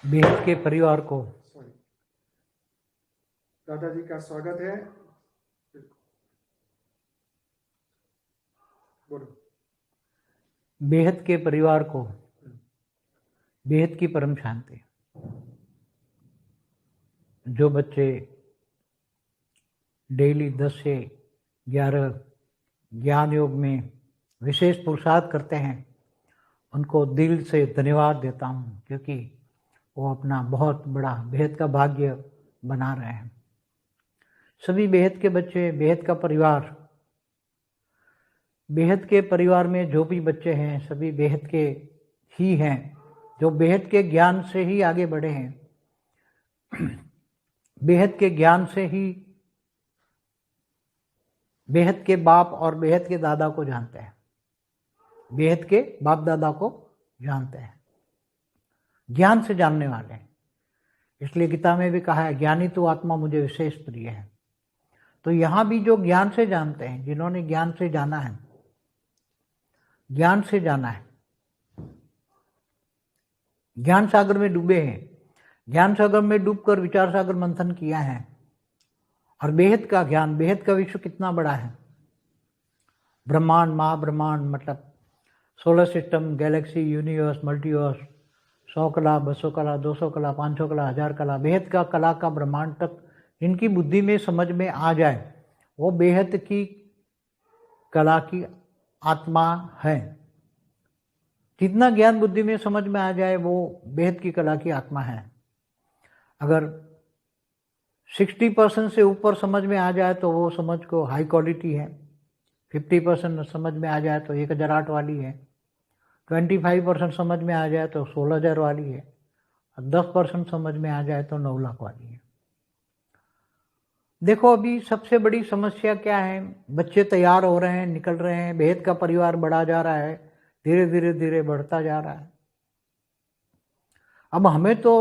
बेहद के परिवार को दादाजी का स्वागत है। बोलो। बेहद के परिवार को बेहद की परम शांति। जो बच्चे डेली 10 से 11 ज्ञान योग में विशेष पुरुषार्थ करते हैं, उनको दिल से धन्यवाद देता हूँ, क्योंकि वो अपना बहुत बड़ा बेहद का भाग्य बना रहे हैं। सभी बेहद के बच्चे, बेहद का परिवार, बेहद के परिवार में जो भी बच्चे हैं सभी बेहद के ही हैं, जो बेहद के ज्ञान से ही आगे बढ़े हैं। बेहद के ज्ञान से ही बेहद के बाप और बेहद के दादा को जानते हैं, बेहद के बाप दादा को जानते हैं, ज्ञान से जानने वाले हैं। इसलिए गीता में भी कहा है, ज्ञानी तो आत्मा मुझे विशेष प्रिय है। तो यहाँ भी जो ज्ञान से जानते हैं, जिन्होंने ज्ञान से जाना है, ज्ञान से जाना है, ज्ञान सागर में डूबे हैं, ज्ञान सागर में डूबकर विचार सागर मंथन किया है, और बेहद का ज्ञान, बेहद का विश्व कितना बड़ा है। ब्रह्मांड, महाब्रह्मांड, मतलब solar system, Galaxy, universe, multiverse, 100 कला, 200 कला, 200 कला, 500 कला, 1000 कला, बेहद का कला का ब्रह्मांड तक जिनकी बुद्धि में समझ में आ जाए, वो बेहद की कला की आत्मा है। जितना ज्ञान बुद्धि में समझ में आ जाए वो बेहद की कला की आत्मा है। अगर 60% से ऊपर समझ में आ जाए तो वो समझ को हाई क्वालिटी है, 50% समझ में आ जाए तो 1008 वाली है, 25% समझ में आ जाए तो 16000 वाली है, और 10% समझ में आ जाए तो 9 लाख वाली है। देखो अभी सबसे बड़ी समस्या क्या है, बच्चे तैयार हो रहे हैं, निकल रहे हैं, बेहद का परिवार बढ़ा जा रहा है, धीरे धीरे धीरे बढ़ता जा रहा है। अब हमें तो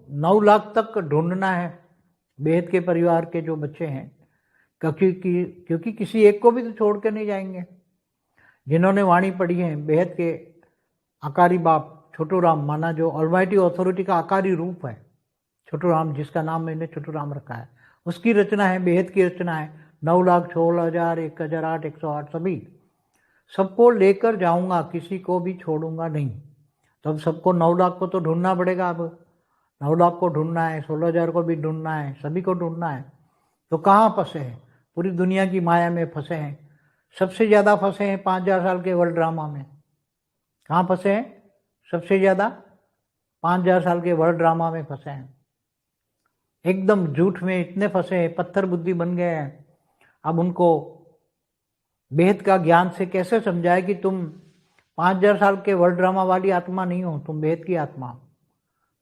9 लाख तक ढूंढना है बेहद के परिवार के जो बच्चे हैं, क्योंकि किसी एक को भी तो छोड़ के नहीं जाएंगे। जिन्होंने वाणी पढ़ी है, बेहद के आकारी बाप छोटू राम, माना जो ऑलमाइटी अथॉरिटी का आकारी रूप है, छोटू राम, जिसका नाम मैंने छोटू राम रखा है, उसकी रचना है, बेहद की रचना है। 9 लाख, 16,000, 1008, 108, सभी सबको लेकर जाऊंगा, किसी को भी छोड़ूंगा नहीं। तब सबको 9 लाख को तो ढूंढना पड़ेगा। अब 9 लाख को ढूंढना है, 16,000 को भी ढूंढना है, सभी को ढूंढना है। तो कहाँ फंसे हैं? पूरी दुनिया की माया में फंसे हैं। सबसे ज़्यादा फंसे हैं 5000 साल के वर्ल्ड ड्रामा में। कहाँ फंसे हैं? सबसे ज़्यादा 5000 साल के वर्ल्ड ड्रामा में फंसे हैं। एकदम झूठ में इतने फंसे हैं, पत्थर बुद्धि बन गए हैं। अब उनको बेहद का ज्ञान से कैसे समझाए कि तुम 5000 साल के वर्ल्ड ड्रामा वाली आत्मा नहीं हो, तुम बेहद की आत्मा हो,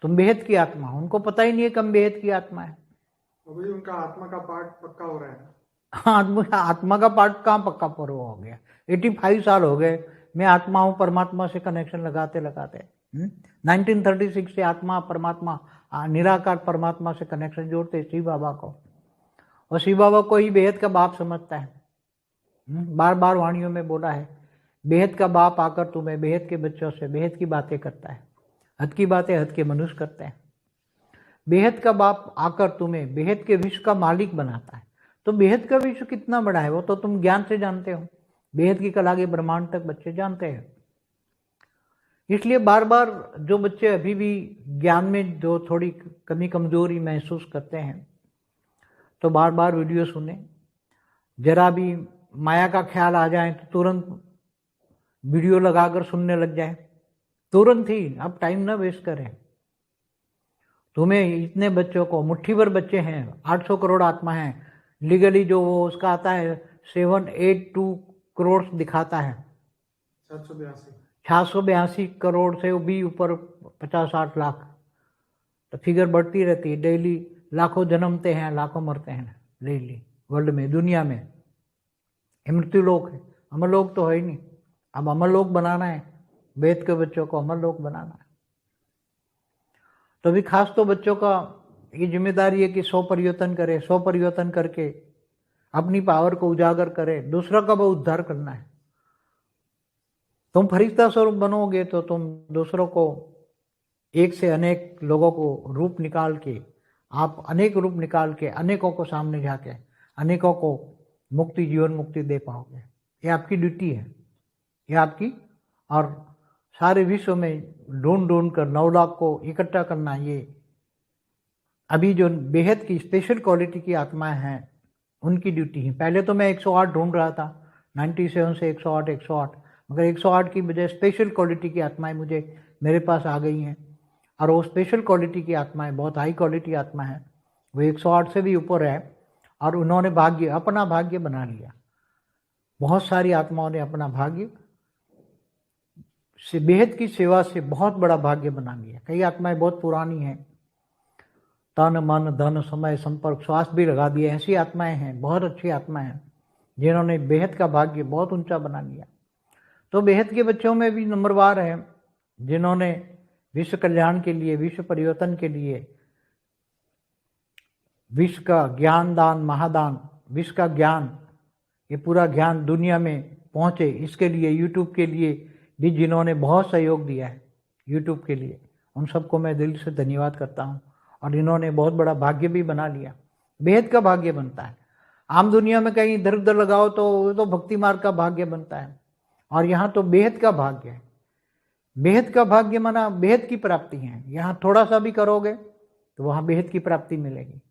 तुम बेहद की आत्मा हो। उनको पता ही नहीं है कम बेहद की आत्मा है। अभी उनका आत्मा का पार्ट पक्का हो रहा है। आत्मा का पार्ट कहाँ पक्का पर हो गया? 85 साल हो गए मैं आत्मा हूँ परमात्मा से कनेक्शन लगाते लगाते। 1936 से आत्मा परमात्मा, निराकार परमात्मा से कनेक्शन जोड़ते शिव बाबा को, और शिव बाबा को ही बेहद का बाप समझता है। बार बार वाणियों में बोला है, बेहद का बाप आकर तुम्हें बेहद के बच्चों से बेहद की बातें करता है। हद की बातें हद के मनुष्य करते हैं। बेहद का बाप आकर तुम्हें बेहद के विश्व का मालिक बनाता है। तो बेहद का विश्व कितना बड़ा है वो तो तुम ज्ञान से जानते हो, बेहद की कला के ब्रह्मांड तक बच्चे जानते हैं। इसलिए बार बार जो बच्चे अभी भी ज्ञान में जो थोड़ी कमी कमजोरी महसूस करते हैं, तो बार बार वीडियो सुने। जरा भी माया का ख्याल आ जाए तो तुरंत वीडियो लगाकर सुनने लग जाए, तुरंत ही। अब टाइम ना वेस्ट करें। तुम्हें इतने बच्चों को, मुट्ठी भर बच्चे हैं, 800 करोड़ आत्मा हैं। लीगली जो वो उसका आता है 782 करोड़ दिखाता है, 782 करोड़ से भी ऊपर 50-60 लाख, तो फिगर बढ़ती रहती है। डेली लाखों जन्मते हैं, लाखों मरते हैं डेली वर्ल्ड में, दुनिया में। मृत्यु लोक है, अमर लोक तो है ही नहीं। अब अमर लोक बनाना है, वेद के बच्चों को अमर लोक बनाना है। तो भी खास तो बच्चों का ये जिम्मेदारी है कि 100 परिवर्तन करे, 100 परिवर्तन करके अपनी पावर को उजागर करे, दूसरा का वो उद्धार करना है। तुम फरिश्ता स्वरूप बनोगे तो तुम दूसरों को एक से अनेक लोगों को रूप निकाल के, आप अनेक रूप निकाल के अनेकों को सामने जाके अनेकों को मुक्ति, जीवन मुक्ति दे पाओगे। ये आपकी ड्यूटी है, ये आपकी। और सारे विश्व में ढूंढ ढूंढ कर 9 लाख को इकट्ठा करना, ये अभी जो बेहद की स्पेशल क्वालिटी की आत्माएं हैं उनकी ड्यूटी है। पहले तो मैं 108 ढूंढ रहा था, 97 से 108, मगर 108 की बजाय स्पेशल क्वालिटी की आत्माएं मेरे पास आ गई हैं। और वो स्पेशल क्वालिटी की आत्माएं बहुत हाई क्वालिटी आत्मा है, वो 108 से भी ऊपर है। और उन्होंने अपना भाग्य बना लिया। बहुत सारी आत्माओं ने अपना भाग्य से, बेहद की सेवा से बहुत बड़ा भाग्य बना लिया। कई आत्माएं बहुत पुरानी हैं, तन मन धन समय संपर्क स्वास्थ्य भी लगा दिए। ऐसी आत्माएं हैं, बहुत अच्छी आत्माएं हैं जिन्होंने बेहद का भाग्य बहुत ऊंचा बना लिया। तो बेहद के बच्चों में भी नंबरवार हैं जिन्होंने विश्व कल्याण के लिए, विश्व परिवर्तन के लिए, विश्व का ज्ञान दान, महादान, विश्व का ज्ञान, ये पूरा ज्ञान दुनिया में पहुंचे, इसके लिए यूट्यूब के लिए भी जिन्होंने बहुत सहयोग दिया है यूट्यूब के लिए, उन सबको मैं दिल से धन्यवाद करता हूं। और इन्होंने बहुत बड़ा भाग्य भी बना लिया। बेहद का भाग्य बनता है। आम दुनिया में कहीं इधर उधर लगाओ तो भक्ति मार्ग का भाग्य बनता है, और यहाँ तो बेहद का भाग्य है। बेहद का भाग्य माना बेहद की प्राप्ति है। यहाँ थोड़ा सा भी करोगे तो वहाँ बेहद की प्राप्ति मिलेगी।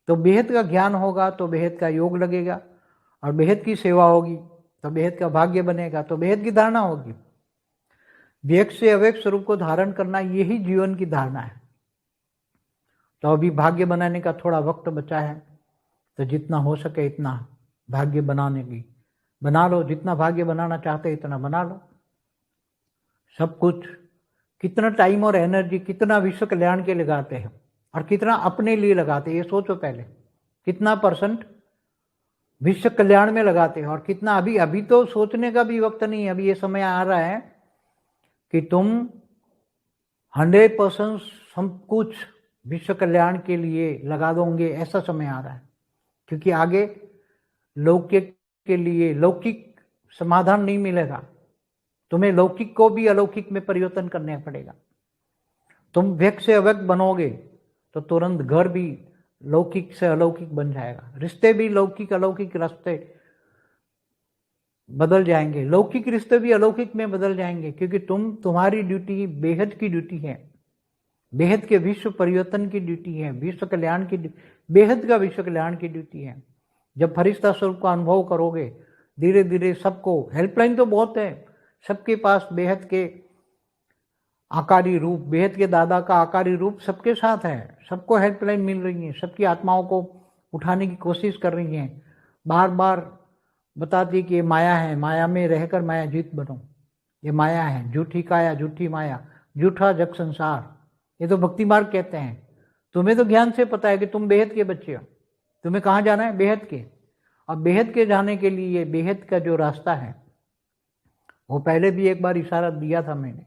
तो बेहद का ज्ञान होगा तो बेहद का योग लगेगा, और बेहद की सेवा होगी तो बेहद का भाग्य बनेगा, तो बेहद की धारणा होगी। व्यक्त से अव्यक्त स्वरूप को धारण करना, यही जीवन की धारणा है। तो अभी भाग्य बनाने का थोड़ा वक्त बचा है, तो जितना हो सके इतना भाग्य बनाने की बना लो। जितना भाग्य बनाना चाहते इतना बना लो। सब कुछ कितना टाइम और एनर्जी कितना विश्व कल्याण के लगाते हैं और कितना अपने लिए लगाते हैं, ये सोचो पहले। कितना % विश्व कल्याण में लगाते हैं और कितना अभी तो सोचने का भी वक्त नहीं है। अभी ये समय आ रहा है कि तुम 100% सब कुछ विश्व कल्याण के लिए लगा दोगे, ऐसा समय आ रहा है। क्योंकि आगे लौकिक के लिए लौकिक समाधान नहीं मिलेगा, तुम्हें लौकिक को भी अलौकिक में परिवर्तन करना पड़ेगा। तुम व्यक्त से अव्यक्त बनोगे तो तुरंत घर भी लौकिक से अलौकिक बन जाएगा, रिश्ते भी लौकिक अलौकिक रास्ते बदल जाएंगे, लौकिक रिश्ते भी अलौकिक में बदल जाएंगे। क्योंकि तुम्हारी ड्यूटी बेहद की ड्यूटी है, बेहद के विश्व परिवर्तन की ड्यूटी है, विश्व कल्याण की, बेहद का विश्व कल्याण की ड्यूटी है। जब फरिश्ता स्वरूप का अनुभव करोगे धीरे धीरे सबको, हेल्पलाइन तो बहुत है, सबके पास बेहद के आकारी रूप, बेहद के दादा का आकारी रूप सबके साथ है। सबको हेल्पलाइन मिल रही है, सबकी आत्माओं को उठाने की कोशिश कर रही हैं। बार बार बताती कि ये माया है, माया में रहकर माया जीत बनो। ये माया है, झूठी काया, झूठी माया, झूठा जग संसार, ये तो भक्ति मार्ग कहते हैं। तुम्हें तो ज्ञान से पता है कि तुम बेहद के बच्चे हो, तुम्हें कहाँ जाना है, बेहद के। और बेहद के जाने के लिए बेहद का जो रास्ता है, वो पहले भी एक बार इशारा दिया था मैंने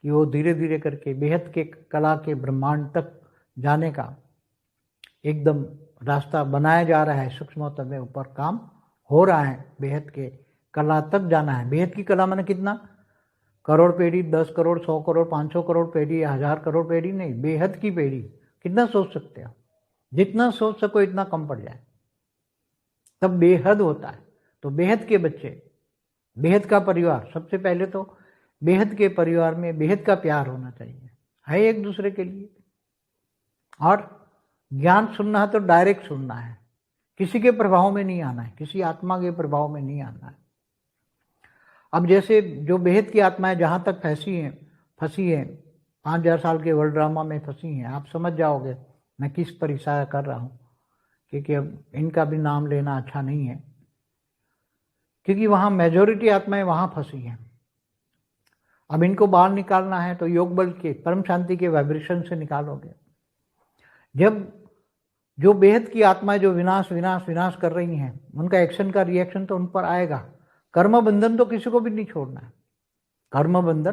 कि वो धीरे धीरे करके बेहद के कला के ब्रह्मांड तक जाने का एकदम रास्ता बनाया जा रहा है। सूक्ष्मतम में ऊपर काम हो रहा है, बेहद के कला तक जाना है। बेहद की कला माने कितना, करोड़ पेढ़ी, 10 करोड़, 100 करोड़, 500 करोड़ पेढ़ी, 1000 करोड़ पेढ़ी नहीं, बेहद की पेढ़ी। कितना सोच सकते हो, जितना सोच सको इतना कम पड़ जाए, तब बेहद होता है। तो बेहद के बच्चे, बेहद का परिवार, सबसे पहले तो बेहद के परिवार में बेहद का प्यार होना चाहिए है एक दूसरे के लिए। और ज्ञान सुनना है तो डायरेक्ट सुनना है, किसी के प्रभाव में नहीं आना है, किसी आत्मा के प्रभाव में नहीं आना है। अब जैसे जो बेहद की आत्माएं जहाँ तक फंसी हैं 5000 साल के वर्ल्ड ड्रामा में फंसी हैं, आप समझ जाओगे मैं किस पर इशारा कर रहा हूँ। क्योंकि अब इनका भी नाम लेना अच्छा नहीं है, क्योंकि वहाँ मेजॉरिटी आत्माएं वहाँ फंसी हैं। अब इनको बाहर निकालना है तो योग बल के, परम शांति के वाइब्रेशन से निकालोगे। जब जो बेहद की आत्माएं जो विनाश विनाश विनाश कर रही हैं, उनका एक्शन का रिएक्शन तो उन पर आएगा। कर्म बंधन तो किसी को भी नहीं छोड़ना है, कर्म बंधन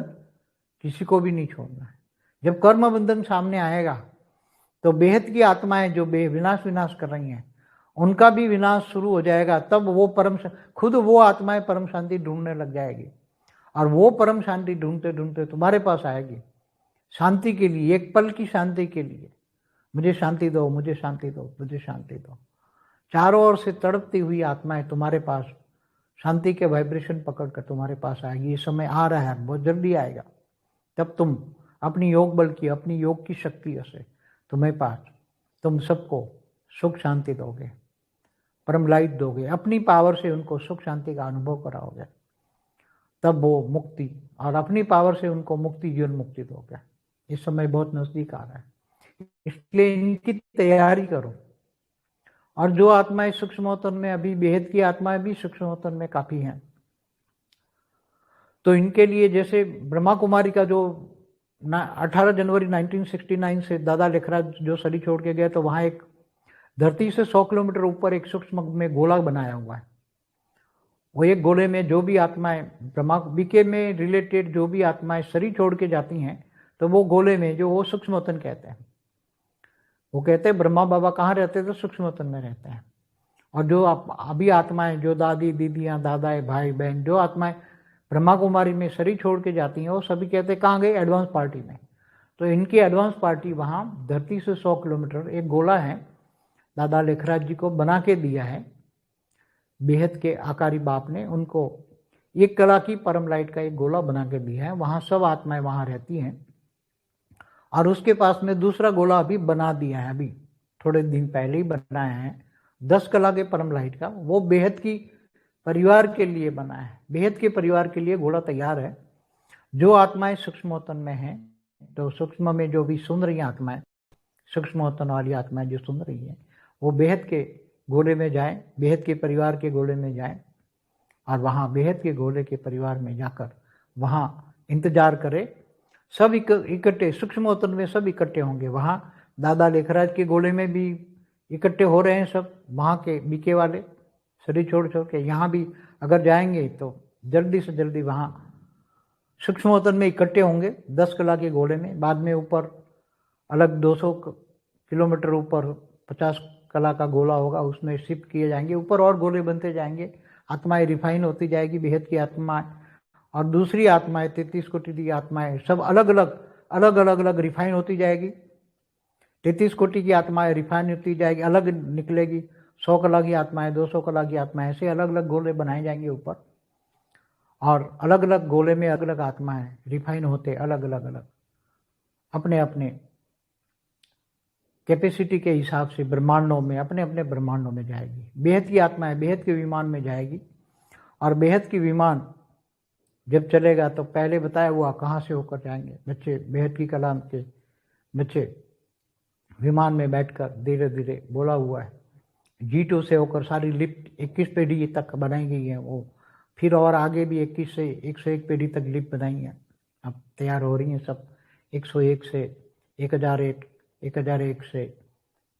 किसी को भी नहीं छोड़ना है। जब कर्म बंधन सामने आएगा तो बेहद की आत्माएं जो विनाश विनाश कर रही हैं उनका भी विनाश शुरू हो जाएगा। तब वो खुद वो आत्माएं परम शांति ढूंढने लग जाएगी, और वो परम शांति ढूंढते ढूंढते तुम्हारे पास आएगी। शांति के लिए, एक पल की शांति के लिए, मुझे शांति दो, मुझे शांति दो, मुझे शांति दो। चारों ओर से तड़पती हुई आत्माएं तुम्हारे पास शांति के वाइब्रेशन पकड़कर तुम्हारे पास आएगी। ये समय आ रहा है, बहुत जल्दी आएगा। तब तुम अपनी योग बल की, अपनी योग की शक्ति से तुम्हें पास, तुम सबको सुख शांति दोगे, परम लाइट दोगे, अपनी पावर से उनको सुख शांति का अनुभव कराओगे। तब वो मुक्ति, और अपनी पावर से उनको मुक्ति, जीवन मुक्ति दोगे। इस समय बहुत नजदीक आ रहा है, इसलिए इनकी तैयारी करो। और जो आत्माएं सूक्ष्मोत्तन में, अभी बेहद की आत्माएं भी सूक्ष्मोत्तन में काफी हैं, तो इनके लिए जैसे ब्रह्मा कुमारी का जो 18 जनवरी 1969 से दादा लेखराज जो शरीर छोड़ के गए, तो वहां एक धरती से 100 किलोमीटर ऊपर एक सूक्ष्म में गोला बनाया हुआ है। वो एक गोले में जो भी आत्माएं ब्रह्मा बीके में रिलेटेड जो भी आत्माएं शरीर छोड़ के जाती हैं, तो वो गोले में जो वो सूक्ष्मोत्तन कहते हैं। वो कहते हैं ब्रह्मा बाबा कहाँ रहते थे? सूक्ष्मोत्तन में रहते हैं। और जो अभी आत्माएं, जो दादी दीदियाँ दादा भाई बहन, जो आत्माएं ब्रह्मा कुमारी में शरीर छोड़ के जाती हैं, वो सभी कहते हैं कहाँ गए? एडवांस पार्टी में। तो इनकी एडवांस पार्टी वहाँ धरती से 100 किलोमीटर एक गोला है, दादा लेखराज जी को बना के दिया है बेहद के आकारी बाप ने। उनको 1 कला की परम लाइट का एक गोला बना के दिया है। वहाँ सब आत्माएं वहाँ रहती हैं। और उसके पास में दूसरा गोला अभी बना दिया है, अभी थोड़े दिन पहले ही बनाया है 10 कला के परम लाइट का। वो बेहद की परिवार के लिए बना है, बेहद के परिवार के लिए घोड़ा तैयार है। जो आत्माएं सूक्ष्मोत्तन में हैं, तो सूक्ष्म में जो भी सुन रही आत्माएं, सूक्ष्मोत्तन वाली आत्माएं जो सुन रही हैं, वो बेहद के घोड़े में जाएं, बेहद के परिवार के घोड़े में जाएं, और वहाँ बेहद के घोड़े के परिवार में जाकर वहाँ इंतजार करें। सब इकट्ठे सूक्ष्मोत्तन में सब इकट्ठे होंगे। वहाँ दादा लेखराज के घोड़े में भी इकट्ठे हो रहे हैं सब, वहाँ के बीके वाले शरीर छोड़ छोड़ के। यहाँ भी अगर जाएंगे तो जल्दी से जल्दी वहाँ सूक्ष्मोत्तन में इकट्ठे होंगे 10 कला के घोड़े में। बाद में ऊपर अलग 200 किलोमीटर ऊपर 50 कला का गोला होगा, उसमें शिफ्ट किए जाएंगे। ऊपर और गोले बनते जाएंगे, आत्माएं रिफाइन होती जाएगी, बेहद की आत्माएं और दूसरी आत्माएं 33 कोटि की आत्माएं सब अलग अलग रिफाइन होती जाएगी। 33 कोटि की आत्माएं रिफाइन होती जाएगी, अलग निकलेगी। 100 कला की आत्माएं, 200 कला की आत्माएं, ऐसे अलग अलग गोले बनाए जाएंगे ऊपर। और अलग अलग गोले में अलग अलग आत्माएं रिफाइन होते अलग अलग अपने अपने कैपेसिटी के हिसाब से ब्रह्मांडों में, अपने अपने ब्रह्मांडों में जाएगी। बेहद की आत्माएं बेहद के विमान में जाएगी। और बेहद की विमान जब चलेगा तो पहले बताया हुआ कहाँ से होकर जाएंगे बच्चे, बेहद की कलाम के बच्चे विमान में बैठकर धीरे धीरे बोला हुआ है G2 से होकर सारी लिफ्ट 21 पीढ़ी तक बनाई गई है। वो फिर और आगे भी 21 से 101 पीढ़ी तक लिफ्ट बनाई है, अब तैयार हो रही हैं सब। 101 से 1001, 1001 से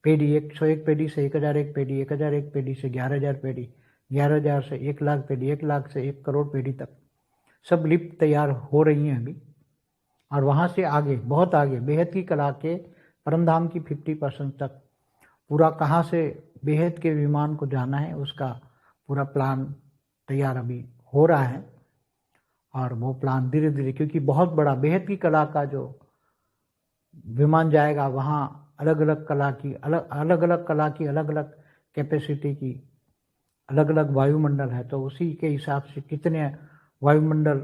पीढ़ी, 101 पीढ़ी से 1001 पीढ़ी, 1001 पीढ़ी से 11,000 पीढ़ी, 11,000 से 1 लाख पीढ़ी, 1 लाख से 1 करोड़ पीढ़ी तक सब लिफ्ट तैयार हो रही हैं अभी। और वहाँ से आगे, बहुत आगे बेहद की कला के परमधाम की 50% तक पूरा कहाँ से बेहद के विमान को जाना है, उसका पूरा प्लान तैयार अभी हो रहा है। और वो प्लान धीरे धीरे, क्योंकि बहुत बड़ा बेहद की कला का जो विमान जाएगा, वहाँ अलग अलग कला की अलग अलग कैपेसिटी की अलग अलग वायुमंडल है। तो उसी के हिसाब से कितने वायुमंडल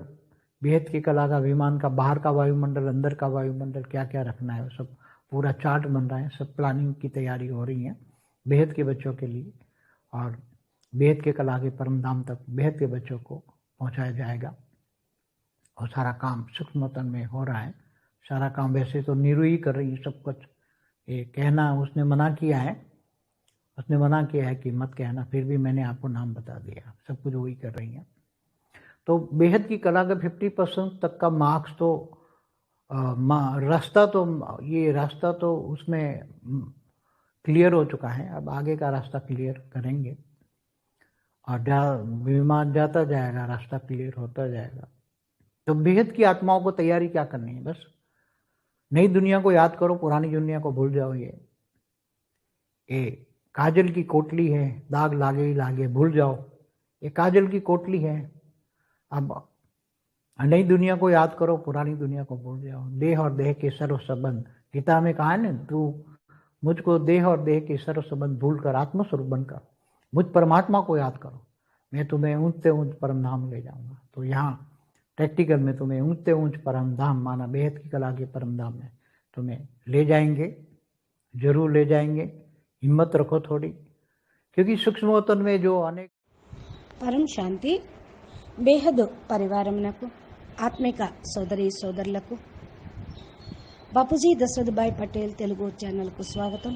बेहद की कला का विमान का, बाहर का वायुमंडल, अंदर का वायुमंडल, क्या क्या रखना है, वो सब पूरा चार्ट बन रहा है। सब प्लानिंग की तैयारी हो रही है बेहद के बच्चों के लिए। और बेहद के कला के परम धाम तक बेहद के बच्चों को पहुंचाया जाएगा। और सारा काम सूक्ष्मतन में हो रहा है। सारा काम वैसे तो नीरू ही कर रही है सब कुछ। ये कहना उसने मना किया है, उसने मना किया है कि मत कहना, फिर भी मैंने आपको नाम बता दिया। सब कुछ वही कर रही हैं। तो बेहद की कला का 50% तक का मार्क्स तो रास्ता तो उसमें क्लियर हो चुका है। अब आगे का रास्ता क्लियर करेंगे और विमान जाता जाएगा, रास्ता क्लियर होता जाएगा। तो बेहद की आत्माओं को तैयारी क्या करनी है? बस नई दुनिया को याद करो, पुरानी दुनिया को भूल जाओ। ये काजल की कोटली है, दाग लागे ही लागे, भूल जाओ। ये काजल की कोटली है। अब नई दुनिया को याद करो, पुरानी दुनिया को भूल जाओ। देह और देह के सर्व संबंध, गीता में कहा है ना, तू मुझको देह और देह के सर्व संबंध भूल कर आत्मस्वरूप बनकर मुझ परमात्मा को याद करो, मैं तुम्हें ऊंच से ऊंच परम धाम ले जाऊंगा। तो यहाँ प्रैक्टिकल में तुम्हें ऊंच से ऊंच परम धाम, माना बेहद की कला के परम धाम में तुम्हें ले जाएंगे, जरूर ले जाएंगे। हिम्मत रखो थोड़ी, क्योंकि सूक्ष्मोत्तन में जो अनेक పరం శాంతి బేహద్ పరివారమునకు ఆత్మిక సోదరి సోదరులకు బాపూజీ దశరథభాయ్ పటేల్ తెలుగు ఛానల్కు స్వాగతం.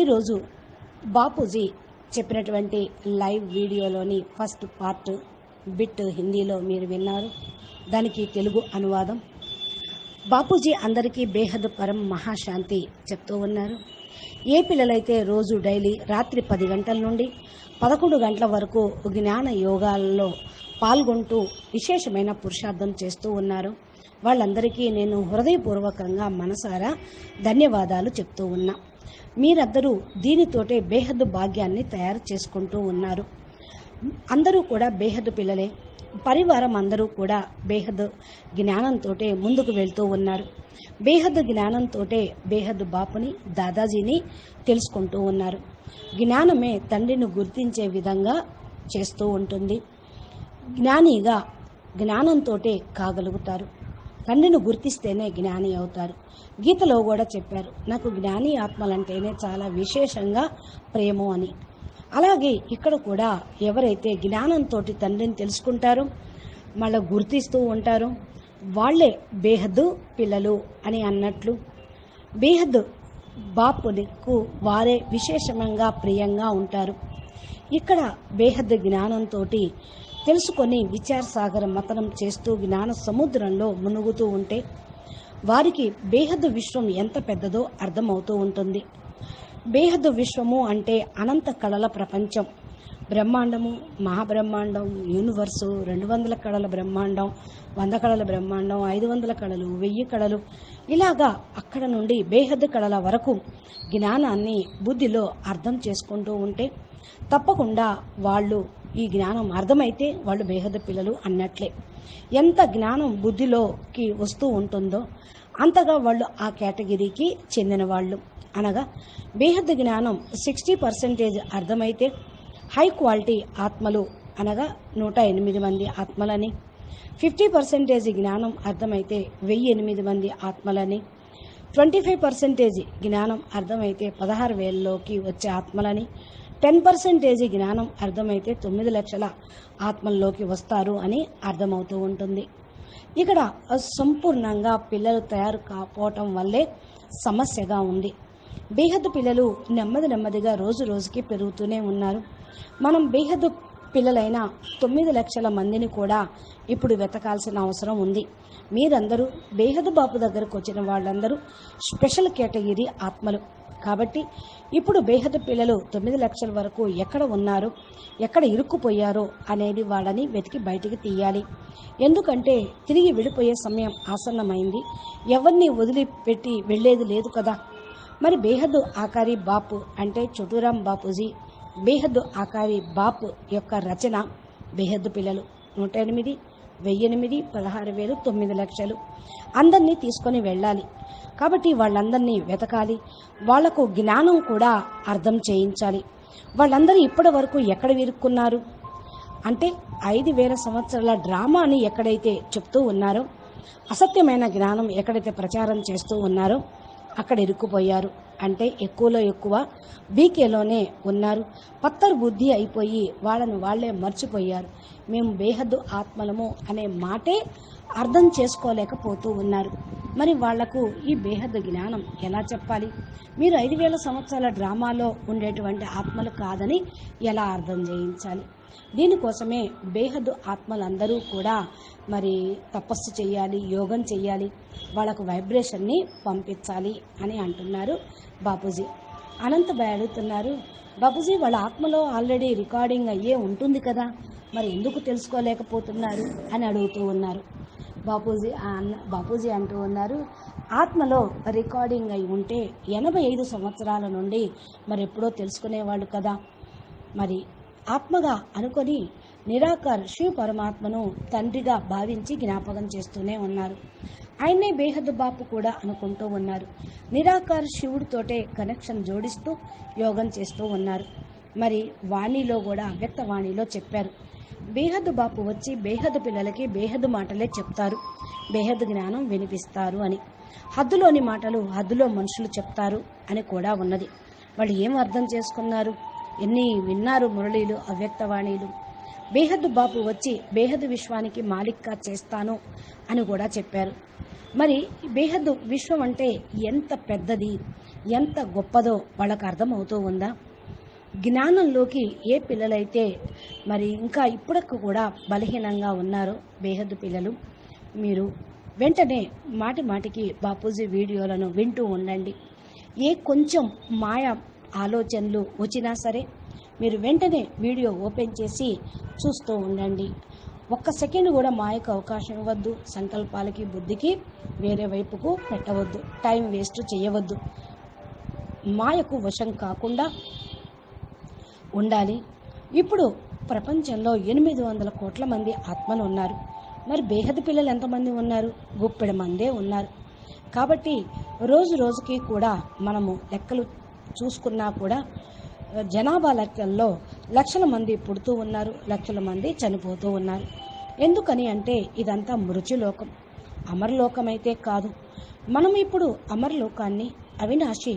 ఈరోజు బాపూజీ చెప్పినటువంటి లైవ్ వీడియోలోని ఫస్ట్ పార్ట్ బిట్ హిందీలో మీరు విన్నారు. దానికి తెలుగు అనువాదం. బాపూజీ అందరికీ బేహద్ పరం మహాశాంతి చెప్తూ ఉన్నారు. ఏ పిల్లలైతే రోజు డైలీ రాత్రి 10 గంటల నుండి 11 గంటల వరకు జ్ఞాన యోగాలలో పాల్గొంటూ విశేషమైన పురుషార్థం చేస్తూ ఉన్నారు, వాళ్ళందరికీ నేను హృదయపూర్వకంగా మనసారా ధన్యవాదాలు చెప్తూ ఉన్నా. మీరందరూ దీనితోటే బేహద్దు భాగ్యాన్ని తయారు చేసుకుంటూ ఉన్నారు. అందరూ కూడా బేహద్దు పిల్లలే. పరివారం అందరూ కూడా బేహద్దు జ్ఞానంతో ముందుకు వెళ్తూ ఉన్నారు. బేహద్దు జ్ఞానంతో బేహద్దు బాపుని, దాదాజీని తెలుసుకుంటూ ఉన్నారు. జ్ఞానమే తండ్రిని గుర్తించే విధంగా చేస్తూ ఉంటుంది. జ్ఞానిగా జ్ఞానంతో కాగలుగుతారు. తండ్రిని గుర్తిస్తేనే జ్ఞాని అవుతారు. గీతలో కూడా చెప్పారు, నాకు జ్ఞాని ఆత్మలంటేనే చాలా విశేషంగా ప్రేమ అని. అలాగే ఇక్కడ కూడా ఎవరైతే జ్ఞానంతో తండ్రిని తెలుసుకుంటారో, మళ్ళీ గుర్తిస్తూ ఉంటారో, వాళ్లే బేహద్దు పిల్లలు అని అన్నట్లు బేహద్దు బాపుకు వారే విశేషంగా ప్రియంగా ఉంటారు. ఇక్కడ బేహద్దు జ్ఞానంతో తెలుసుకొని విచారసాగర మతనం చేస్తూ జ్ఞాన సముద్రంలో మునుగుతూ ఉంటే వారికి బేహద్దు విశ్వం ఎంత పెద్దదో అర్థమవుతూ ఉంటుంది. బేహద్దు విశ్వము అంటే అనంత కళల ప్రపంచం. బ్రహ్మాండము, మహాబ్రహ్మాండం, యూనివర్సు, 200 కళల బ్రహ్మాండం, 100 కళల బ్రహ్మాండం, 500 కళలు, 1000 కళలు, ఇలాగా అక్కడ నుండి బేహద్దు కళల వరకు జ్ఞానాన్ని బుద్ధిలో అర్థం చేసుకుంటూ ఉంటే తప్పకుండా వాళ్ళు ఈ జ్ఞానం అర్థమైతే వాళ్ళు బేహద్దు పిల్లలు అన్నట్లే. ఎంత జ్ఞానం బుద్ధిలోకి వస్తూ ఉంటుందో అంతగా వాళ్ళు ఆ కేటగిరీకి చెందిన వాళ్ళు. అనగా బేహద్దు జ్ఞానం 60% అర్థమైతే హై క్వాలిటీ ఆత్మలు అనగా 108 మంది ఆత్మలని, 50% జ్ఞానం అర్థమైతే 1008 మంది ఆత్మలని, 25% జ్ఞానం అర్థమైతే 16,000లోకి వచ్చే ఆత్మలని, 10% జ్ఞానం అర్థమైతే 9 లక్షల ఆత్మల్లోకి వస్తారు అని అర్థమవుతూ ఉంటుంది. ఇక్కడ సంపూర్ణంగా పిల్లలు తయారు కాకపోవటం వల్లే సమస్యగా ఉంది. బేహద్దు పిల్లలు నెమ్మదిగా రోజు రోజుకి పెరుగుతూనే ఉన్నారు. మనం బేహద్దు పిల్లలైన 9 లక్షల మందిని కూడా ఇప్పుడు వెతకాల్సిన అవసరం ఉంది. మీరందరూ బేహద్దు బాపు దగ్గరకు వచ్చిన వాళ్ళందరూ స్పెషల్ కేటగిరీ ఆత్మలు. కాబట్టి ఇప్పుడు బేహద్దు పిల్లలు 9 లక్షల వరకు ఎక్కడ ఉన్నారో, ఎక్కడ ఇరుక్కుపోయారో అనేది వాళ్ళని వెతికి బయటికి తీయాలి. ఎందుకంటే తిరిగి విడిపోయే సమయం ఆసన్నమైంది. ఎవరిని వదిలిపెట్టి వెళ్ళేది లేదు కదా. మరి బేహద్దు ఆకారి బాపు అంటే చోటూరాం బాపూజీ బేహద్దు ఆకారి బాపు యొక్క రచన బేహద్దు పిల్లలు 108, 1008, 16,000, 9 లక్షలు అందరినీ తీసుకొని వెళ్ళాలి. కాబట్టి వాళ్ళందరినీ వెతకాలి. వాళ్లకు జ్ఞానం కూడా అర్థం చేయించాలి. వాళ్ళందరూ ఇప్పటి వరకు ఎక్కడ ఇరుక్కున్నారు అంటే 5,000 సంవత్సరాల డ్రామాని ఎక్కడైతే చెప్తూ ఉన్నారో, అసత్యమైన జ్ఞానం ఎక్కడైతే ప్రచారం చేస్తూ ఉన్నారో అక్కడ ఇరుక్కుపోయారు. అంటే ఎక్కువలో ఎక్కువ బీకేలోనే ఉన్నారు. పత్తర్ బుద్ధి అయిపోయి వాళ్ళని వాళ్లే మర్చిపోయారు. మేము బేహద్దు ఆత్మలము అనే మాటే అర్థం చేసుకోలేకపోతూ ఉన్నారు. మరి వాళ్లకు ఈ బేహద్దు జ్ఞానం ఎలా చెప్పాలి? మీరు 5,000 సంవత్సరాల డ్రామాలో ఉండేటువంటి ఆత్మలు కాదని ఎలా అర్థం చేయించాలి? దీనికోసమే బేహద్దు ఆత్మలందరూ కూడా మరి తపస్సు చేయాలి, యోగం చేయాలి, వాళ్ళకు వైబ్రేషన్ని పంపించాలి అని అంటున్నారు బాపూజీ. అనంతభాయ్ అడుగుతున్నారు, బాపూజీ వాళ్ళ ఆత్మలో ఆల్రెడీ రికార్డింగ్ అయ్యే ఉంటుంది కదా, మరి ఎందుకు తెలుసుకోలేకపోతున్నారు అని అడుగుతూ ఉన్నారు. బాపూజీ అంటూ ఉన్నారు, ఆత్మలో రికార్డింగ్ అయి ఉంటే 85 సంవత్సరాల నుండి మరి ఎప్పుడో తెలుసుకునేవాళ్ళు కదా. మరి ఆత్మగా అనుకొని నిరాకార్ శివ పరమాత్మను తండ్రిగా భావించి జ్ఞాపకం చేస్తూనే ఉన్నారు. ఆయనే బేహద్ బాపు కూడా అనుకుంటూ ఉన్నారు. నిరాకార్ శివుడితోటే కనెక్షన్ జోడిస్తూ యోగం చేస్తూ ఉన్నారు. మరి వాణిలో కూడా అవ్యక్త వాణిలో చెప్పారు, బేహద్ బాపు వచ్చి బేహద్ పిల్లలకి బేహద్ మాటలే చెప్తారు, బేహద్ జ్ఞానం వినిపిస్తారు అని. హద్దులోని మాటలు హద్దులో మనుషులు చెప్తారు అని కూడా ఉన్నది. వాళ్ళు ఏం అర్థం చేసుకున్నారు? ఎన్ని విన్నారు మురళీలు, అవ్యక్తవాణీలు. బేహద్ బాపు వచ్చి బేహద్ విశ్వానికి మాలిక్గా చేస్తాను అని కూడా చెప్పారు. మరి బేహద్ విశ్వం అంటే ఎంత పెద్దది, ఎంత గొప్పదో వాళ్ళకు అర్థమవుతూ ఉందా? జ్ఞానంలోకి ఏ పిల్లలైతే మరి ఇంకా ఇప్పటికి కూడా బలహీనంగా ఉన్నారో బేహద్ పిల్లలు, మీరు వెంటనే మాటి మాటికి బాపూజీ వీడియోలను వింటూ ఉండండి. ఏ కొంచెం మాయ ఆలోచనలు వచ్చినా సరే మీరు వెంటనే వీడియో ఓపెన్ చేసి చూస్తూ ఉండండి. ఒక్క సెకండ్ కూడా మాయకు అవకాశం ఇవ్వద్దు. సంకల్పాలకి బుద్ధికి వేరే వైపుకు పెట్టవద్దు. టైం వేస్ట్ చేయవద్దు. మాయకు వశం కాకుండా ఉండాలి. ఇప్పుడు ప్రపంచంలో 800 కోట్ల మంది ఆత్మలు ఉన్నారు. మరి బేహద్ పిల్లలు ఎంతమంది ఉన్నారు? గుప్పెడు మందే ఉన్నారు. కాబట్టి రోజు రోజుకి కూడా మనము లెక్కలు చూసుకున్నా కూడా జనాభా లెక్కల్లో లక్షల మంది పుడుతూ ఉన్నారు, లక్షల మంది చనిపోతూ ఉన్నారు. ఎందుకని అంటే ఇదంతా మృత్యులోకం, అమరలోకమైతే కాదు. మనం ఇప్పుడు అమరలోకాన్ని, అవినాశి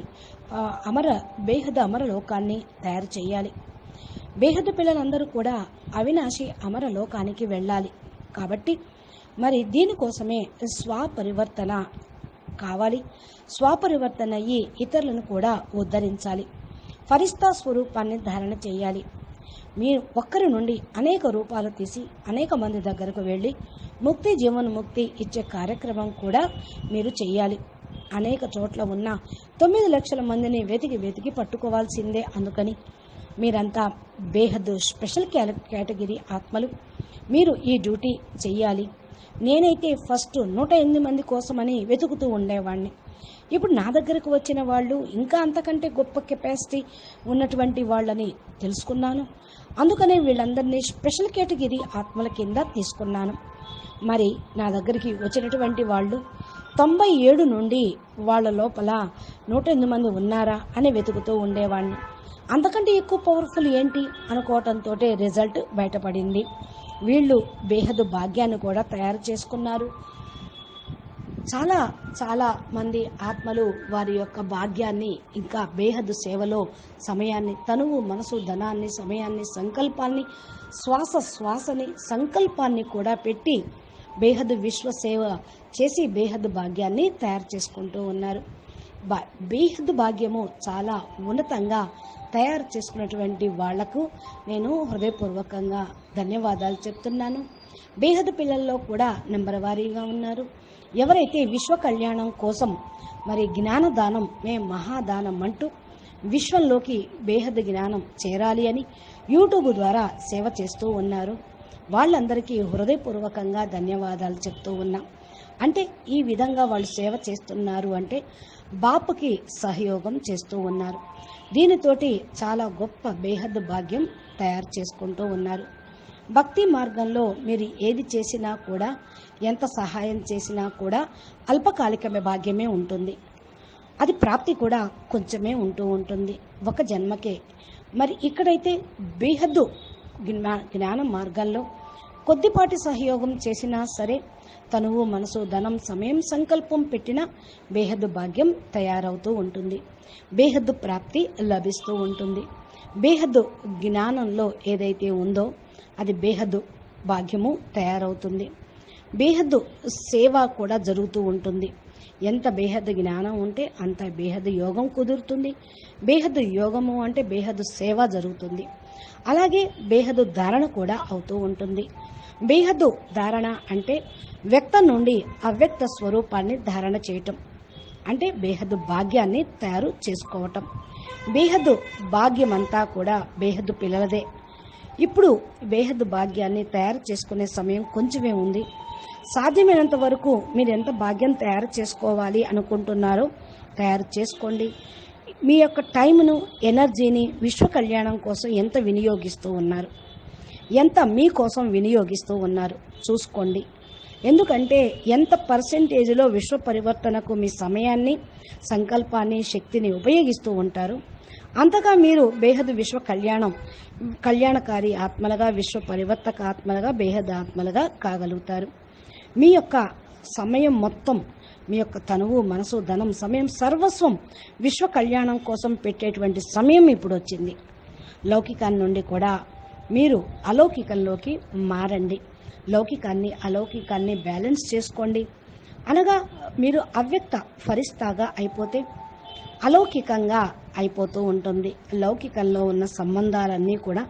బేహద్ అమరలోకాన్ని తయారు చేయాలి. బేహద్ పిల్లలందరూ కూడా అవినాశి అమరలోకానికి వెళ్ళాలి. కాబట్టి మరి దీనికోసమే స్వపరివర్తన కావాలి. స్వపరివర్తన అయ్యి ఇతరులను కూడా ఉద్ధరించాలి. ఫరిస్తా స్వరూపాన్ని ధారణ చేయాలి. మీరు ఒక్కరి నుండి అనేక రూపాలు తీసి అనేక మంది దగ్గరకు వెళ్ళి ముక్తి, జీవన్ముక్తి ఇచ్చే కార్యక్రమం కూడా మీరు చేయాలి. అనేక చోట్ల ఉన్న 9 లక్షల మందిని వెతికి పట్టుకోవాల్సిందే. అందుకని మీరంతా బేహద్ స్పెషల్ కేటగిరీ ఆత్మలు. మీరు ఈ డ్యూటీ చెయ్యాలి. నేనైతే ఫస్ట్ 108 మంది కోసమని వెతుకుతూ ఉండేవాడిని. ఇప్పుడు నా దగ్గరకు వచ్చిన వాళ్ళు ఇంకా అంతకంటే గొప్ప కెపాసిటీ ఉన్నటువంటి వాళ్ళని తెలుసుకున్నాను. అందుకనే వీళ్ళందరినీ స్పెషల్ కేటగిరీ ఆత్మల కింద తీసుకున్నాను. మరి నా దగ్గరికి వచ్చినటువంటి వాళ్ళు 97 నుండి వాళ్ళ లోపల 108 మంది ఉన్నారా అని వెతుకుతూ ఉండేవాడిని. అంతకంటే ఎక్కువ పవర్ఫుల్ ఏంటి అనుకోవటంతో రిజల్ట్ బయటపడింది. వీళ్ళు బేహద్ భాగ్యాన్ని కూడా తయారు చేసుకున్నారు. చాలా చాలా మంది ఆత్మలు వారి యొక్క భాగ్యాన్ని ఇంకా బేహద్ సేవలో సమయాన్ని, తనువు, మనసు, ధనాన్ని, సమయాన్ని, సంకల్పాన్ని, శ్వాసని, సంకల్పాన్ని కూడా పెట్టి బేహద్ విశ్వ సేవ చేసి బేహద్ భాగ్యాన్ని తయారు చేసుకుంటూ ఉన్నారు. బేహద్ భాగ్యము చాలా ఉన్నతంగా తయారు చేసుకున్నటువంటి వాళ్లకు నేను హృదయపూర్వకంగా ధన్యవాదాలు చెప్తున్నాను. బేహద్ పిల్లల్లో కూడా నెంబర్ వారీగా ఉన్నారు. ఎవరైతే విశ్వ కళ్యాణం కోసం మరి జ్ఞానదానం మే మహాదానం అంటూ విశ్వంలోకి బేహద్ జ్ఞానం చేరాలి అని యూట్యూబ్ ద్వారా సేవ చేస్తూ ఉన్నారు, వాళ్ళందరికీ హృదయపూర్వకంగా ధన్యవాదాలు చెప్తూ ఉన్నాం. అంటే ఈ విధంగా వాళ్ళు సేవ చేస్తున్నారు అంటే బాపుకి సహయోగం చేస్తూ ఉన్నారు. దీనితోటి చాలా గొప్ప బేహద్ భాగ్యం తయారు చేసుకుంటూ ఉన్నారు. భక్తి మార్గంలో మీరు ఏది చేసినా కూడా, ఎంత సహాయం చేసినా కూడా అల్పకాలికమే భాగ్యమే ఉంటుంది. అది ప్రాప్తి కూడా కొంచెమే ఉంటూ ఉంటుంది, ఒక జన్మకే. మరి ఇక్కడైతే బేహద్దు జ్ఞాన మార్గంలో కొద్దిపాటి సహయోగం చేసినా సరే, తనువు, మనసు, ధనం, సమయం, సంకల్పం పెట్టిన బేహద్దు భాగ్యం తయారవుతూ ఉంటుంది. బేహద్దు ప్రాప్తి లభిస్తూ ఉంటుంది. బేహద్దు జ్ఞానంలో ఏదైతే ఉందో అది బేహద్దు భాగ్యము తయారవుతుంది. బేహద్దు సేవ కూడా జరుగుతూ ఉంటుంది. ఎంత బేహద్దు జ్ఞానం ఉంటే అంత బేహద్దు యోగం కుదురుతుంది. బేహద్దు యోగము అంటే బేహద్దు సేవ జరుగుతుంది. అలాగే బేహద్దు ధారణ కూడా అవుతూ ఉంటుంది. బేహద్దు ధారణ అంటే వ్యక్తం నుండి అవ్యక్త స్వరూపాన్ని ధారణ చేయటం, అంటే బేహద్దు భాగ్యాన్ని తయారు చేసుకోవటం. బేహద్దు భాగ్యమంతా కూడా బేహద్దు పిల్లలదే. ఇప్పుడు బేహద్దు భాగ్యాన్ని తయారు చేసుకునే సమయం కొంచెమే ఉంది. సాధ్యమైనంత వరకు మీరు ఎంత భాగ్యం తయారు చేసుకోవాలి అనుకుంటున్నారో తయారు చేసుకోండి. మీ యొక్క టైంను, ఎనర్జీని విశ్వ కళ్యాణం కోసం ఎంత వినియోగిస్తూ ఉన్నారు? ఎంత మీకోసం వినియోగిస్తూ ఉన్నారు చూసుకోండి. ఎందుకంటే ఎంత పర్సెంటేజ్లో విశ్వ పరివర్తనకు మీ సమయాన్ని, సంకల్పాన్ని, శక్తిని ఉపయోగిస్తూ ఉంటారు, అంతగా మీరు బేహద్ విశ్వ కళ్యాణకారి ఆత్మలుగా, విశ్వ పరివర్తక ఆత్మలుగా, బేహద్ ఆత్మలుగా కాగలుగుతారు. మీ యొక్క సమయం మొత్తం, మీ యొక్క తనువు, మనసు, ధనం, సమయం, సర్వస్వం విశ్వ కళ్యాణం కోసం పెట్టేటువంటి సమయం ఇప్పుడు వచ్చింది. లౌకికాన్ని నుండి కూడా మీరు అలౌకికంలోకి మారండి. లౌకికాన్ని, అలౌకికాన్ని బ్యాలెన్స్ చేసుకోండి. అనగా మీరు అవ్యక్త ఫరిస్తాగా అయిపోతే అలౌకికంగా అయిపోతూ ఉంటుంది. లౌకికంలో ఉన్న సంబంధాలన్నీ కూడా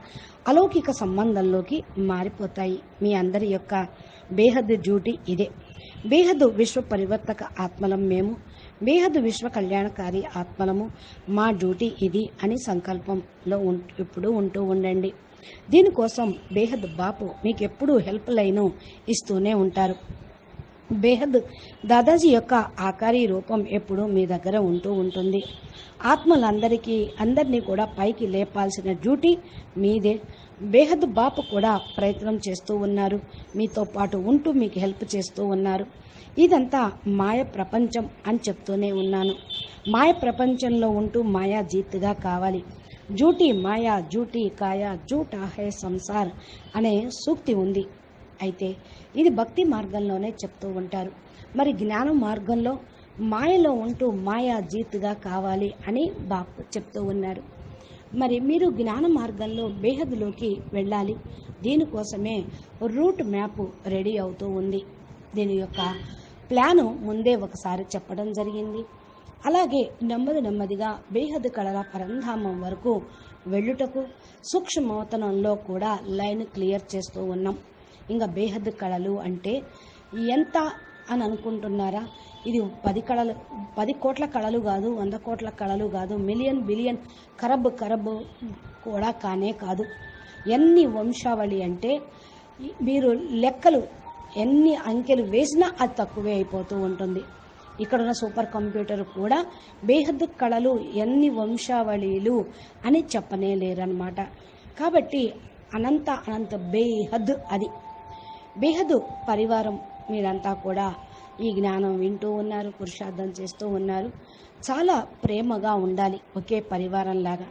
అలౌకిక సంబంధంలోకి మారిపోతాయి. మీ అందరి యొక్క బేహద్ డ్యూటీ ఇదే. బేహద్ విశ్వ పరివర్తక ఆత్మలం మేము, బేహద్ విశ్వ కళ్యాణకారి ఆత్మలము, మా డ్యూటీ ఇది అని సంకల్పంలో ఇప్పుడు ఉంటూ ఉండండి. దీనికోసం బేహద్ బాపు మీకు ఎప్పుడూ హెల్ప్ లైన్ ఇస్తూనే ఉంటారు. బేహద్ దాదాజీ యొక్క ఆకారీ రూపం ఎప్పుడూ మీ దగ్గర ఉంటూ ఉంటుంది. అందరినీ కూడా పైకి లేపాల్సిన డ్యూటీ మీదే. బేహద్ బాపు కూడా ప్రయత్నం చేస్తూ ఉన్నారు, మీతో పాటు ఉంటూ మీకు హెల్ప్ చేస్తూ ఉన్నారు. ఇదంతా మాయ ప్రపంచం అని చెప్తూనే ఉన్నాను. మాయ ప్రపంచంలో ఉంటూ మాయా జీత్గా కావాలి. జూటీ మాయా జూటీ కాయా జూటా హై సంసార్ అనే సూక్తి ఉంది. అయితే ఇది భక్తి మార్గంలోనే చెప్తూ ఉంటారు. మరి జ్ఞాన మార్గంలో మాయలో ఉంటూ మాయా జీత్గా కావాలి అని బాపు చెప్తూ ఉన్నారు. మరి మీరు జ్ఞాన మార్గంలో బేహద్లోకి వెళ్ళాలి. దీనికోసమే రూట్ మ్యాప్ రెడీ అవుతూ ఉంది. దీని యొక్క ప్లాను ముందే ఒకసారి చెప్పడం జరిగింది. అలాగే నెమ్మదిగా బేహద్ కళల పరంధామం వరకు వెళ్ళుటకు సూక్ష్మవతనంలో కూడా లైన్ క్లియర్ చేస్తూ ఉన్నాం. ఇంకా బేహద్ కళలు అంటే ఎంత అని అనుకుంటున్నారా? ఇది 10 కోట్ల కళలు కాదు, 100 కోట్ల కళలు కాదు, మిలియన్ బిలియన్ కరబ్ కూడా కానే కాదు. ఎన్ని వంశావళి అంటే మీరు లెక్కలు ఎన్ని అంకెలు వేసినా అది తక్కువే అయిపోతూ ఉంటుంది. ఇక్కడున్న సూపర్ కంప్యూటర్ కూడా బేహద్ కళలు ఎన్ని వంశావళిలు అని చెప్పనే లేరనమాట. కాబట్టి అనంత బేహద్ అది. బేహద్ పరివారం మీరంతా కూడా ఈ జ్ఞానం వింటూ ఉన్నారు, పురుషార్థం చేస్తూ ఉన్నారు. చాలా ప్రేమగా ఉండాలి ఒకే పరివారంలాగా.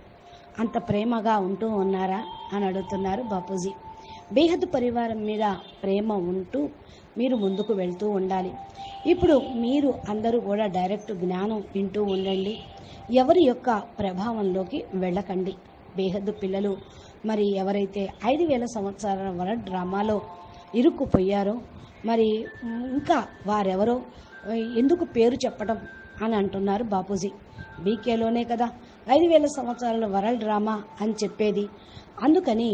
అంత ప్రేమగా ఉంటూ ఉన్నారా అని అడుగుతున్నారు బాపూజీ. బేహద్ పరివారం మీద ప్రేమ ఉంటూ మీరు ముందుకు వెళ్తూ ఉండాలి. ఇప్పుడు మీరు అందరూ కూడా డైరెక్ట్ జ్ఞానం వింటూ ఉండండి. ఎవరి యొక్క ప్రభావంలోకి వెళ్ళకండి. బేహద్ పిల్లలు మరి ఎవరైతే 5000 సంవత్సరాల వరల్డ్ డ్రామాలో ఇరుక్కుపోయారో మరి ఇంకా వారెవరో ఎందుకు పేరు చెప్పడం అని అంటున్నారు బాపూజీ. బీకేలోనే కదా 5000 సంవత్సరాల వరల్డ్ డ్రామా అని చెప్పేది. అందుకని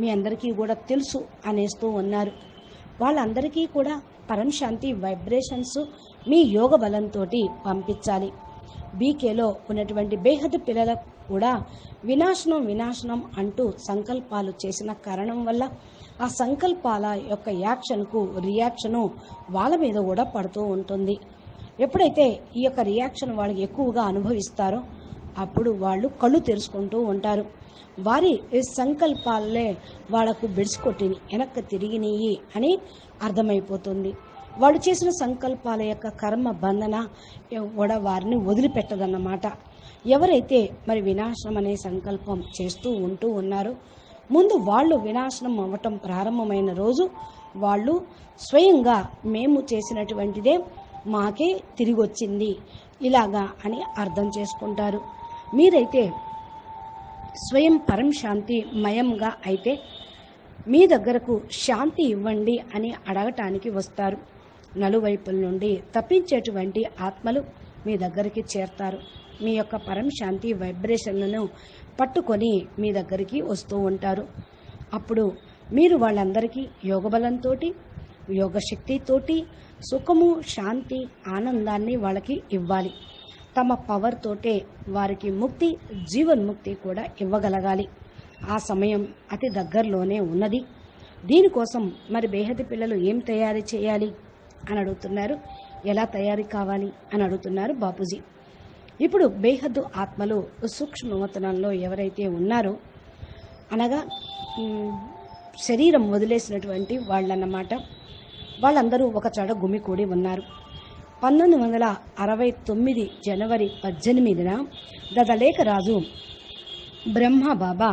మీ అందరికీ కూడా తెలుసు అనేస్తూ ఉన్నారు. వాళ్ళందరికీ కూడా పరంశాంతి వైబ్రేషన్స్ మీ యోగ బలంతో పంపించాలి. బీకేలో ఉన్నటువంటి బేహద్ పిల్లలకు కూడా వినాశనం అంటూ సంకల్పాలు చేసిన కారణం వల్ల ఆ సంకల్పాల యొక్క రియాక్షను వాళ్ళ మీద కూడా పడుతూ ఉంటుంది. ఎప్పుడైతే ఈ యొక్క రియాక్షన్ వాళ్ళకి ఎక్కువగా అనుభవిస్తారో అప్పుడు వాళ్ళు కళ్ళు తెరుచుకుంటూ ఉంటారు. వారి సంకల్పాలే వాళ్లకు బెడిసికొట్టిని వెనక్కి తిరిగినయి అని అర్థమైపోతుంది. వాళ్ళు చేసిన సంకల్పాల యొక్క కర్మ బంధన కూడా వారిని వదిలిపెట్టదన్నమాట. ఎవరైతే మరి వినాశనం అనే సంకల్పం చేస్తూ ఉంటూ ఉన్నారో ముందు వాళ్ళు వినాశనం అవ్వటం ప్రారంభమైన రోజు వాళ్ళు స్వయంగా మేము చేసినటువంటిదే మాకే తిరిగి వచ్చింది ఇలాగా అని అర్థం చేసుకుంటారు. మీరైతే స్వయం పరం శాంతి మయంగా అయితే మీ దగ్గరకు శాంతి ఇవ్వండి అని అడగటానికి వస్తారు. నలువైపుల నుండి తప్పించేటువంటి ఆత్మలు మీ దగ్గరికి చేరతారు. మీ యొక్క పరం శాంతి వైబ్రేషన్లను పట్టుకొని మీ దగ్గరికి వస్తూ ఉంటారు. అప్పుడు మీరు వాళ్ళందరికీ యోగబలంతో, యోగశక్తితోటి సుఖము, శాంతి, ఆనందాన్ని వాళ్ళకి ఇవ్వాలి. తమ పవర్ తోటే వారికి ముక్తి, జీవన్ముక్తి కూడా ఇవ్వగలగాలి. ఆ సమయం అతి దగ్గరలోనే ఉన్నది. దీనికోసం మరి బేహద్ పిల్లలు ఏం తయారీ చేయాలి అని అడుగుతున్నారు. ఎలా తయారీ కావాలి అని అడుగుతున్నారు బాపూజీ. ఇప్పుడు బేహద్ ఆత్మలు సూక్ష్మవతనంలో ఎవరైతే ఉన్నారో అనగా శరీరం వదిలేసినటువంటి వాళ్ళన్నమాట. వాళ్ళందరూ ఒక చోట గుమికూడి ఉన్నారు. 1969 జనవరి 18న దదలేక రాజు బ్రహ్మ బాబా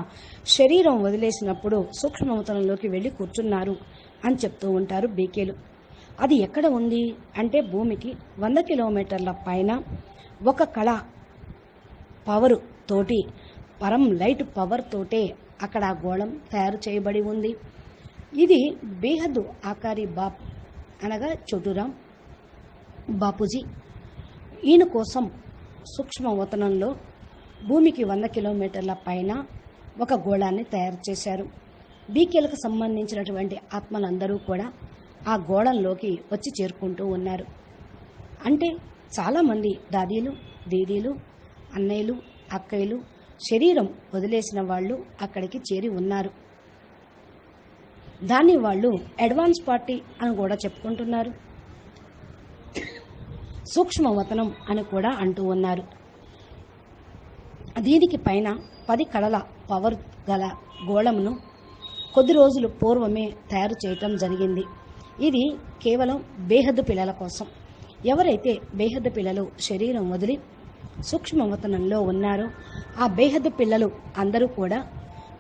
శరీరం వదిలేసినప్పుడు సూక్ష్మవతనంలోకి వెళ్ళి కూర్చున్నారు అని చెప్తూ ఉంటారు బీకేలు. అది ఎక్కడ ఉంది అంటే భూమికి 100 కిలోమీటర్ల పైన ఒక కళ పవర్ తోటి, పరం లైట్ పవర్ తోటే అక్కడ గోళం తయారు చేయబడి ఉంది. ఇది బేహద్దు ఆకారి బాప్ అనగా చోటురాం బాపూజీ ఈయన కోసం సూక్ష్మవతనంలో భూమికి 100 కిలోమీటర్ల పైన ఒక గోళాన్ని తయారు చేశారు. బీకేలకు సంబంధించినటువంటి ఆత్మలందరూ కూడా ఆ గోళంలోకి వచ్చి చేరుకుంటూ ఉన్నారు. అంటే చాలామంది దాదీలు, దీదీలు, అన్నయ్యలు, అక్కయ్యలు శరీరం వదిలేసిన వాళ్ళు అక్కడికి చేరి ఉన్నారు. దాన్ని వాళ్ళు అడ్వాన్స్ పార్టీ అని కూడా చెప్పుకుంటున్నారు, సూక్ష్మవతనం అని కూడా అంటూ ఉన్నారు. దీనికి పైన 10 కళల పవర్ గల గోళమును కొద్ది రోజులు పూర్వమే తయారు చేయటం జరిగింది. ఇది కేవలం బేహద్దు పిల్లల కోసం. ఎవరైతే బేహద్దు పిల్లలు శరీరం వదిలి సూక్ష్మవతనంలో ఉన్నారో ఆ బేహద్దు పిల్లలు అందరూ కూడా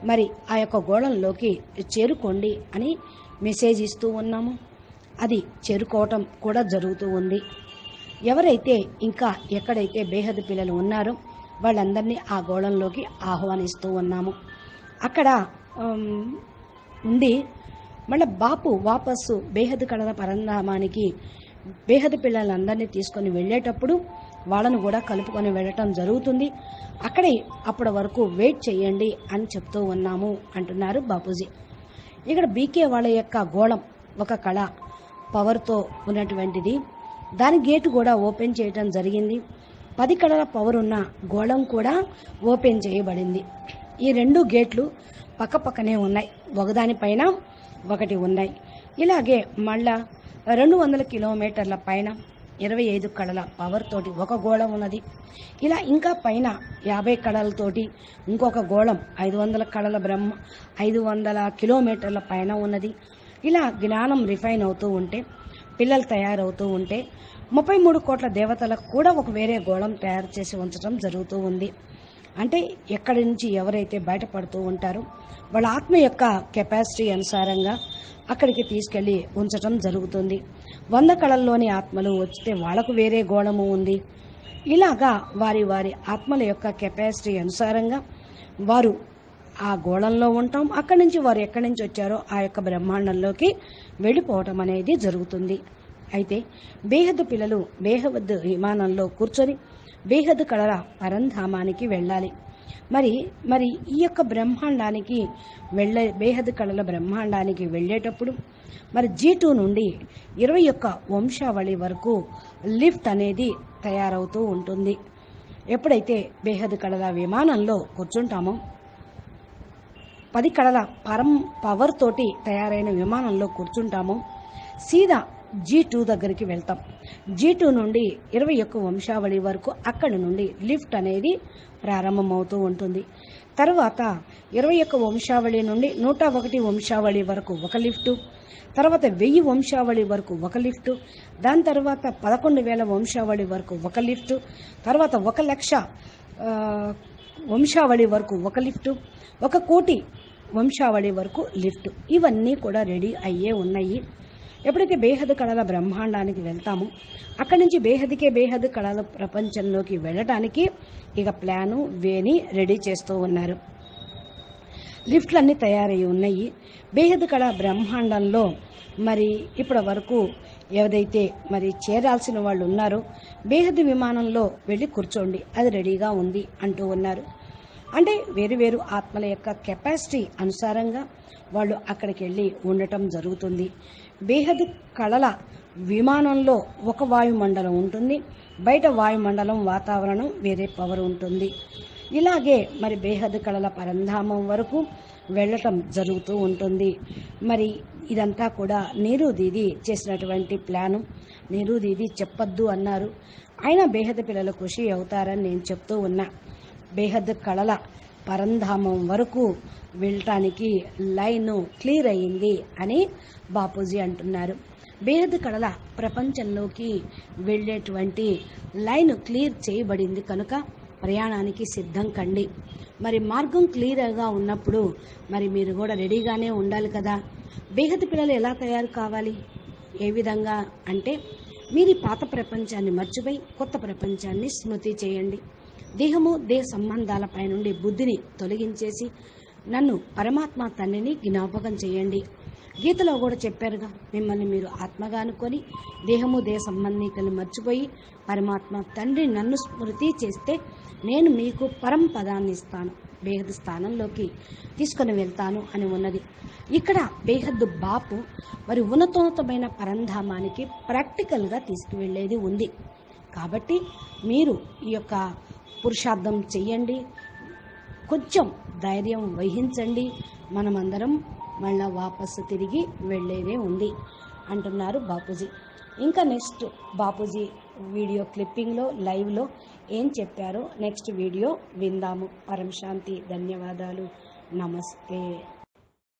మరి ఆ యొక్క గోళంలోకి చేరుకోండి అని మెసేజ్ ఇస్తూ ఉన్నాము. అది చేరుకోవటం కూడా జరుగుతూ ఉంది. ఎవరైతే ఇంకా ఎక్కడైతే బేహద్దు పిల్లలు ఉన్నారో వాళ్ళందరినీ ఆ గోళంలోకి ఆహ్వానిస్తూ ఉన్నాము. అక్కడ ఉండి మళ్ళీ బాపు వాపస్సు బేహద్దు కళల పరంధామానికి బేహద్దు పిల్లలందరినీ తీసుకొని వెళ్ళేటప్పుడు వాళ్ళను కూడా కలుపుకొని వెళ్ళటం జరుగుతుంది. అక్కడే అప్పటి వరకు వెయిట్ చేయండి అని చెప్తూ ఉన్నాము అంటున్నారు బాపూజీ. ఇక్కడ బీకే వాళ్ళ యొక్క గోళం ఒక కళ పవర్తో ఉన్నటువంటిది. దాని గేటు కూడా ఓపెన్ చేయటం జరిగింది. 10 కళల పవర్ ఉన్న గోళం కూడా ఓపెన్ చేయబడింది. ఈ 2 గేట్లు పక్కపక్కనే ఉన్నాయి, ఒకదానిపైన ఒకటి ఉన్నాయి. ఇలాగే మళ్ళా 200 కిలోమీటర్ల పైన 25 కళల పవర్ తోటి ఒక గోళం ఉన్నది. ఇలా ఇంకా పైన 50 కళలతోటి ఇంకొక గోళం 500 కళల 500 కిలోమీటర్ల పైన ఉన్నది. ఇలా జ్ఞానం రిఫైన్ అవుతూ ఉంటే, పిల్లలు తయారవుతూ ఉంటే 33 కోట్ల దేవతలకు కూడా ఒక వేరే గోళం తయారు చేసి ఉంచడం జరుగుతూ ఉంది. అంటే ఎక్కడి నుంచి ఎవరైతే బయటపడుతూ ఉంటారో వాళ్ళ ఆత్మ యొక్క కెపాసిటీ అనుసారంగా అక్కడికి తీసుకెళ్లి ఉంచటం జరుగుతుంది. 100 కళల్లోని ఆత్మలు వస్తే వాళ్లకు వేరే గోళము ఉంది. ఇలాగా వారి వారి ఆత్మల యొక్క కెపాసిటీ అనుసారంగా వారు ఆ గోళంలో ఉంటాం. అక్కడి నుంచి వారు ఎక్కడి నుంచి వచ్చారో ఆ యొక్క బ్రహ్మాండంలోకి వెళ్ళిపోవటం అనేది జరుగుతుంది. అయితే బేహద్దు పిల్లలు బేహద్దు విమానంలో కూర్చొని బేహద్దు కళల పరంధామానికి వెళ్ళాలి. మరి ఈ యొక్క బ్రహ్మాండానికి బేహద్దు కళల బ్రహ్మాండానికి వెళ్ళేటప్పుడు మరి G2 నుండి 21 వంశావళి వరకు లిఫ్ట్ అనేది తయారవుతూ ఉంటుంది. ఎప్పుడైతే బేహద్దు కళల విమానంలో కూర్చుంటామో 10 కళల పవర్ తోటి తయారైన విమానంలో కూర్చుంటామో సీదా G2 దగ్గరికి వెళ్తాం. G2 నుండి 21 వంశావళి వరకు అక్కడి నుండి లిఫ్ట్ అనేది ప్రారంభమవుతూ ఉంటుంది. తర్వాత 21 వంశావళి నుండి 101 వంశావళి వరకు ఒక లిఫ్టు, తర్వాత 1000 వంశావళి వరకు ఒక లిఫ్టు, దాని తర్వాత 11,000 వంశావళి వరకు ఒక లిఫ్టు, తర్వాత 1,00,000 వంశావళి వరకు ఒక లిఫ్టు, 1,00,00,000 వంశావళి వరకు లిఫ్ట్. ఇవన్నీ కూడా రెడీ అయ్యే ఉన్నాయి. ఎప్పుడైతే బేహద్దు కళల బ్రహ్మాండానికి వెళ్తామో అక్కడి నుంచి బేహద్దు కళల ప్రపంచంలోకి వెళ్ళటానికి ఇక ప్లాను వేని రెడీ చేస్తూ ఉన్నారు. లిఫ్ట్లన్నీ తయారై ఉన్నాయి. బేహద్దు కళ బ్రహ్మాండంలో మరి ఇప్పటి వరకు ఏదైతే మరి చేరాల్సిన వాళ్ళు ఉన్నారో బేహద్దు విమానంలో వెళ్ళి కూర్చోండి, అది రెడీగా ఉంది అంటూ ఉన్నారు. అంటే వేరు ఆత్మల యొక్క కెపాసిటీ అనుసారంగా వాళ్ళు అక్కడికి వెళ్ళి ఉండటం జరుగుతుంది. బేహద్దు కళల విమానంలో ఒక వాయుమండలం ఉంటుంది, బయట వాయుమండలం వాతావరణం వేరే పవర్ ఉంటుంది. ఇలాగే మరి బేహద్దు కళల పరంధామం వరకు వెళ్ళటం జరుగుతూ ఉంటుంది. మరి ఇదంతా కూడా నీరు దీది చేసినటువంటి ప్లాను. నీరు దీది చెప్పొద్దు అన్నారు, అయినా బేహద్దు పిల్లలు ఖుషి అవుతారని నేను చెప్తూ ఉన్నా. బేహద్దు కళల పరంధామం వరకు వెళ్ళటానికి లైన్ క్లియర్ అయ్యింది అని బాపూజీ అంటున్నారు. బేహద్ కళల ప్రపంచంలోకి వెళ్ళేటువంటి లైన్ క్లియర్ చేయబడింది కనుక ప్రయాణానికి సిద్ధం కండి. మరి మార్గం క్లియర్గా ఉన్నప్పుడు మరి మీరు కూడా రెడీగానే ఉండాలి కదా. బేహద్ పిల్లలు ఎలా తయారు కావాలి, ఏ విధంగా అంటే మీరు పాత ప్రపంచాన్ని మర్చిపోయి కొత్త ప్రపంచాన్ని స్మృతి చేయండి. దేహము దేహ సంబంధాలపై నుండి బుద్ధిని తొలగించేసి నన్ను పరమాత్మ తండ్రిని జ్ఞాపకం చేయండి. గీతలో కూడా చెప్పారుగా, మిమ్మల్ని మీరు ఆత్మగా అనుకొని దేహము దేహ సంబంధికులను మర్చిపోయి పరమాత్మ తండ్రి నన్ను స్మృతి చేస్తే నేను మీకు పరంపదాన్ని ఇస్తాను, బేహద్ స్థానంలోకి తీసుకొని వెళ్తాను అని ఉన్నది. ఇక్కడ బేహద్ బాపు మరి ఉన్నతోన్నతమైన పరంధామానికి ప్రాక్టికల్గా తీసుకువెళ్ళేది ఉంది. కాబట్టి మీరు ఈ యొక్క పురుషార్థం చెయ్యండి, కొంచెం ధైర్యం వహించండి, మనమందరం మళ్ళా వాపసు తిరిగి వెళ్ళేదే ఉంది అంటున్నారు బాపూజీ. ఇంకా నెక్స్ట్ బాపూజీ వీడియో క్లిప్పింగ్లో లైవ్లో ఏం చెప్పారో నెక్స్ట్ వీడియో విందాము. పరం శాంతి. ధన్యవాదాలు. నమస్తే.